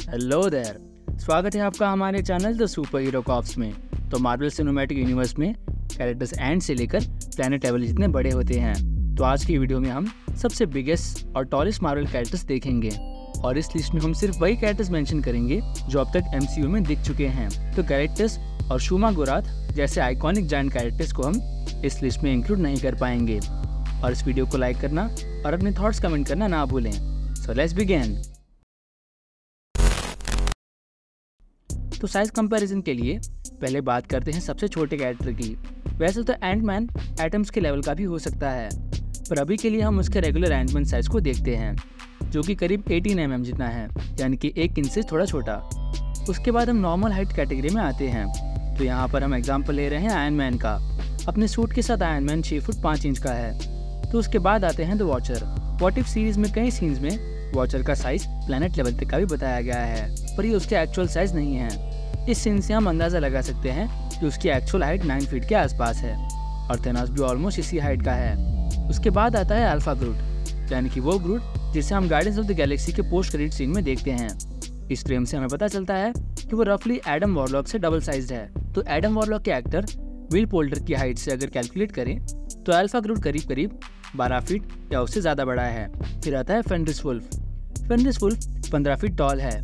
Hello there, स्वागत है आपका हमारे channel the superhero cops में। तो मार्वल सिनेमैटिक यूनिवर्स में कैरेक्टर्स एंड से लेकर प्लैनेट लेवल जितने बड़े होते हैं। तो आज की वीडियो में हम सबसे बिगेस्ट और टॉलेस्ट मार्वल कैरेक्टर्स देखेंगे और इस लिस्ट में हम सिर्फ वही कैरेक्टर्स मेंशन करेंगे जो अब तक MCU में दिख चुके हैं। तो कैरेक्टर्स और शूमा गोराथ जैसे आइकॉनिक जायंट कैरेक्टर्स को हम इस लिस्ट में इंक्लूड नहीं कर पाएंगे। और इस वीडियो को लाइक करना और अपने थॉट्स कमेंट करना ना भूलें। So let's begin. तो साइज कंपैरिजन के लिए पहले बात करते हैं सबसे छोटे कैरेक्टर की। वैसे तो एंटमैन एटम्स के लेवल का भी हो सकता है, पर अभी के लिए हम उसके रेगुलर एंटमैन साइज को देखते हैं जो कि करीब 18 mm जितना है, यानी कि 1 इंच से थोड़ा छोटा। उसके बाद हम नॉर्मल हाइट कैटेगरी में आते हैं। तो यहाँ पर हम एग्जाम्पल ले रहे हैं आयरन मैन का। अपने सूट के साथ आयरन मैन 6 फुट 5 इंच का है। तो उसके बाद आते हैं the watcher. What if series में कई सीन्स में वॉचर का साइज प्लैनेट लेवल तक का भी बताया गया है, पर ये उसके एक्चुअल साइज नहीं है। इस सीन से हम अंदाजा लगा सकते हैं कि उसकी एक्चुअल हाइट 9 फीट के आसपास है और थेनोस भी ऑलमोस्ट इसी हाइट का है। उसके बाद आता है अल्फा ग्रूट, यानी कि वो ग्रूट जिसे हम गार्डियंस ऑफ द गैलेक्सी के पोस्ट क्रेडिट सीन में देखते हैं। इस फ्रेम से हमें पता चलता है कि वो रफली एडम वॉरलॉक से डबल साइज्ड है। तो एडम वॉरलॉक के एक्टर विल पोल्टर की हाइट से अगर कैलकुलेट करें तो अल्फा ग्रूट करीब 12 फीट या उससे ज़्यादा बड़ा है। फिर आता है फेनरिस वुल्फ। फेनरिस वुल्फ 15 फीट टॉल है।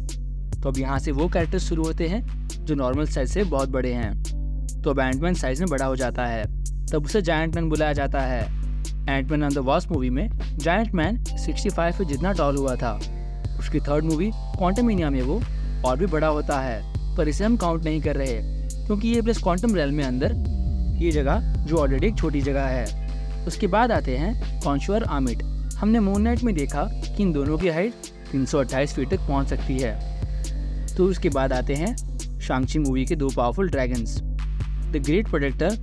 तो अब यहाँ से वो कैरेक्टर शुरू होते हैं जो नॉर्मल साइज से बहुत बड़े हैं। तो अब एंटमैन साइज में बड़ा हो जाता है, तब उसे जायंट मैन बुलाया जाता है। Ant-Man and the Wasp movie में जायंट मैन 65 फीट जितना टॉल हुआ था। उसकी थर्ड मूवी क्वांटमिनिया में वो और भी बड़ा होता है, पर इसे हम काउंट नहीं कर रहे क्योंकि ये प्लस क्वांटम रेल में अंदर ये जगह जो ऑलरेडी एक छोटी जगह है। उसके बाद आते हैं कॉन्शुअर आमिट। हमने मून नाइट में देखा कि इन दोनों की हाइट 328 फीट तक पहुंच सकती है। तो उसके बाद आते हैं शांग-ची मूवी के 2 powerful dragons. The great protector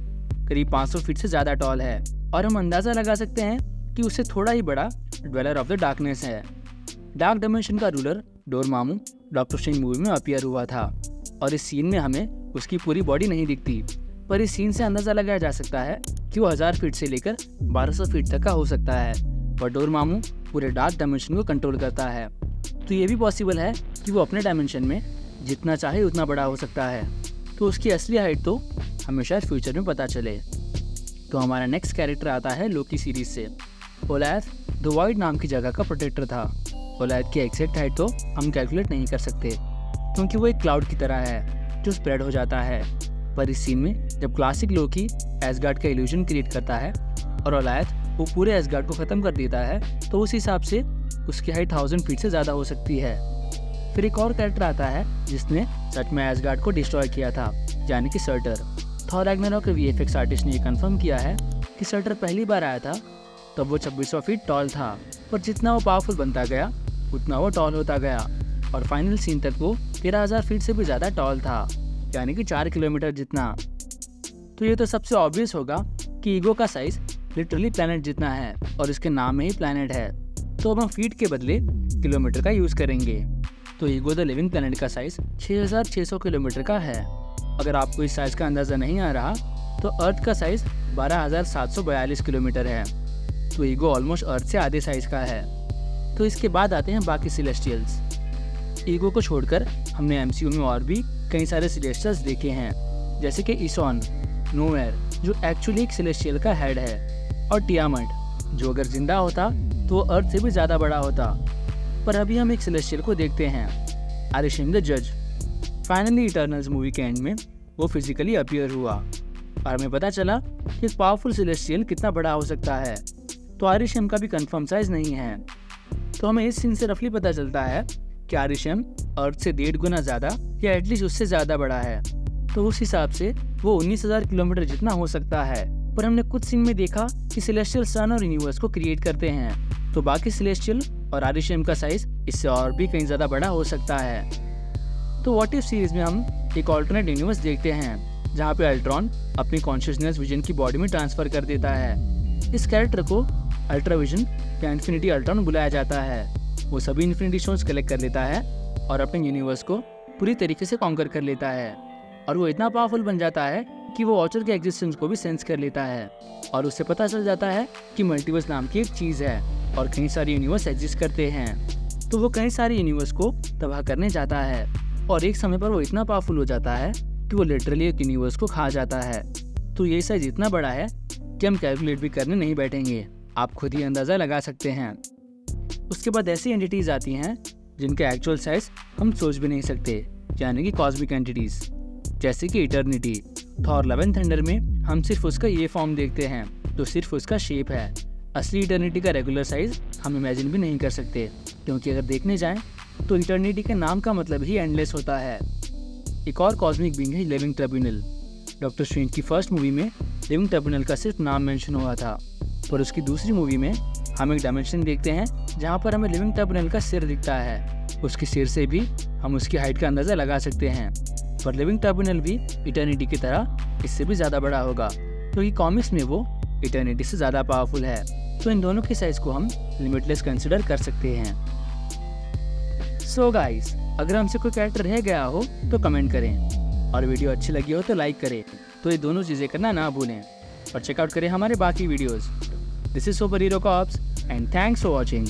करीब 500 फीट से ज़्यादा टॉल है और हम अंदाज़ा लगा सकते हैं कि उससे थोड़ा ही बड़ा ड्वेलर ऑफ द डार्कनेस है। डार्क डायमेंशन का ruler Dormammu doctor strange movie में अपीयर हुआ था और इस सीन में हमें उसकी पूरी बॉडी नहीं दिखती, पर इस सीन से अंदाज़ा लगाया जा सकता है कि वो 1000 फीट से लेकर 1200 फीट तक का हो सकता है। और डोरमामू पूरे डार्क डायमेंशन को कंट्रोल करता है, तो ये भी पॉसिबल है कि वो अपने डायमेंशन में जितना चाहे उतना बड़ा हो सकता है। तो उसकी असली हाइट तो हमें शायद फ्यूचर में पता चले। तो हमारा नेक्स्ट कैरेक्टर आता है लोकी सीरीज से। ओलैथ द वॉइड नाम की जगह का प्रोटेक्टर था। ओलैथ की एग्जैक्ट हाइट तो हम कैलकुलेट नहीं कर सकते क्योंकि वो एक क्लाउड की तरह है जो स्प्रेड हो जाता है। पर इस सीन में जब क्लासिक लोकी एसगार्ड का इल्यूजन क्रिएट करता है और ओलैथ वो पूरे एसगार्ड को ख़त्म कर देता है, तो उस हिसाब से उसकी हाइट 1000 फीट से ज़्यादा हो सकती है। फिर एक और कैरेक्टर आता है जिसने सच में एसगार्ड को डिस्ट्रॉय किया था, यानी कि सर्टर। थॉर रैग्नारोक के VFX आर्टिस्ट ने ये कंफर्म किया है कि सर्टर पहली बार आया था तब वो 2600 फीट टॉल था, पर जितना वो पावरफुल बनता गया उतना वो टॉल होता गया और फाइनल सीन तक वो 13000 फीट से भी ज़्यादा टॉल था, यानी कि 4 किलोमीटर जितना। तो ये तो सबसे ऑब्वियस होगा कि ईगो का साइज लिटरली प्लैनेट जितना है और इसके नाम में ही प्लैनेट है। तो अब हम फीट के बदले किलोमीटर का यूज़ करेंगे। तो ईगो द लिविंग प्लैनेट का साइज 6600 किलोमीटर का है। अगर आपको इस साइज का अंदाज़ा नहीं आ रहा तो अर्थ का साइज 12742 किलोमीटर है। तो ईगो ऑलमोस्ट अर्थ से आधे साइज का है। तो इसके बाद आते हैं बाकी सिलेस्टियल्स। ईगो को छोड़कर हमने MCU में और भी कई सारे सिलेस्टियल्स देखे हैं, जैसे कि इसॉन नोवेयर जो एक्चुअली एक सिलेस्टियल का हेड है, और टियामट जो अगर जिंदा होता तो अर्थ से भी ज़्यादा बड़ा होता। पर अभी हम एक सिलेस्टियल को देखते हैं, आरिशम द जज। फाइनली इटर्नल्स मूवी के एंड में वो फिजिकली अपीयर हुआ और हमें पता चला कि इस पावरफुल सिलेस्टियल कितना बड़ा हो सकता है। तो आरिशम का भी कंफर्म साइज नहीं है। तो हमें इस सीन से रफली पता चलता है कि आरिशम अर्थ से 1.5 गुना ज़्यादा या एटलीस्ट उससे ज़्यादा बड़ा है। तो उस हिसाब से वो 19,000 किलोमीटर जितना हो सकता है। पर हमने कुछ सीन में देखा कि सिलेस्टियल सन और यूनिवर्स को क्रिएट करते हैं, तो बाकी सिलेस्टियल और आरिशम का साइज इससे और भी कहीं ज़्यादा बड़ा हो सकता है। तो व्हाट इफ सीरीज में हम एक ऑल्टरनेट यूनिवर्स देखते हैं जहाँ पे अल्ट्रॉन अपनी कॉन्शियसनेस विजन की बॉडी में ट्रांसफर कर देता है। इस कैरेक्टर को अल्ट्रा विजन या इन्फिनिटी अल्ट्रॉन बुलाया जाता है। वो सभी इन्फिनिटी स्टोन्स कलेक्ट कर लेता है और अपने यूनिवर्स को पूरी तरीके से कॉन्कर कर लेता है और वो इतना पावरफुल बन जाता है कि वो वॉचर के एग्जिस्टेंस को भी सेंस कर लेता है और उससे पता चल जाता है कि मल्टीवर्स नाम की एक चीज़ है और कई सारे यूनिवर्स एग्जिस्ट करते हैं। तो वो कई सारे यूनिवर्स को तबाह करने जाता है और एक समय पर वो इतना पावरफुल हो जाता है कि वो लिटरली एक यूनिवर्स को खा जाता है। तो ये साइज इतना बड़ा है कि हम कैलकुलेट भी करने नहीं बैठेंगे, आप खुद ही अंदाज़ा लगा सकते हैं। उसके बाद ऐसी एंटिटीज़ आती हैं जिनके एक्चुअल साइज हम सोच भी नहीं सकते, यानी कि कॉस्मिक एंटिटीज़, जैसे कि eternity. Thor love and thunder में हम सिर्फ उसका ये फॉर्म देखते हैं तो सिर्फ उसका शेप है। असली इटर्निटी का रेगुलर साइज हम इमेजिन भी नहीं कर सकते, क्योंकि अगर देखने जाएं तो इटर्निटी के नाम का मतलब ही एंडलेस होता है। एक और कॉस्मिक बीइंग है लिविंग ट्रिब्यूनल। डॉक्टर स्ट्रेंज की फर्स्ट मूवी में लिविंग ट्रिब्यूनल का सिर्फ नाम मेंशन हुआ था, पर उसकी दूसरी मूवी में हम एक डायमेंशन देखते हैं जहाँ पर हमें लिविंग ट्रिब्यूनल का सिर दिखता है। उसके सिर से भी हम उसकी हाइट का अंदाज़ा लगा सकते हैं, पर लिविंग ट्रिब्यूनल भी इटर्निटी की तरह इससे भी ज़्यादा बड़ा होगा, क्योंकि कॉमिक्स में वो इटर्निटी से ज़्यादा पावरफुल है। तो इन दोनों के साइज को हम लिमिटलेस कंसिडर कर सकते हैं। सो गाइस, अगर हमसे कोई कैरेक्टर रह गया हो तो कमेंट करें, और वीडियो अच्छी लगी हो तो लाइक करें। तो ये दोनों चीज़ें करना ना भूलें, और चेकआउट करें हमारे बाकी videos. This is super hero corps and thanks for watching.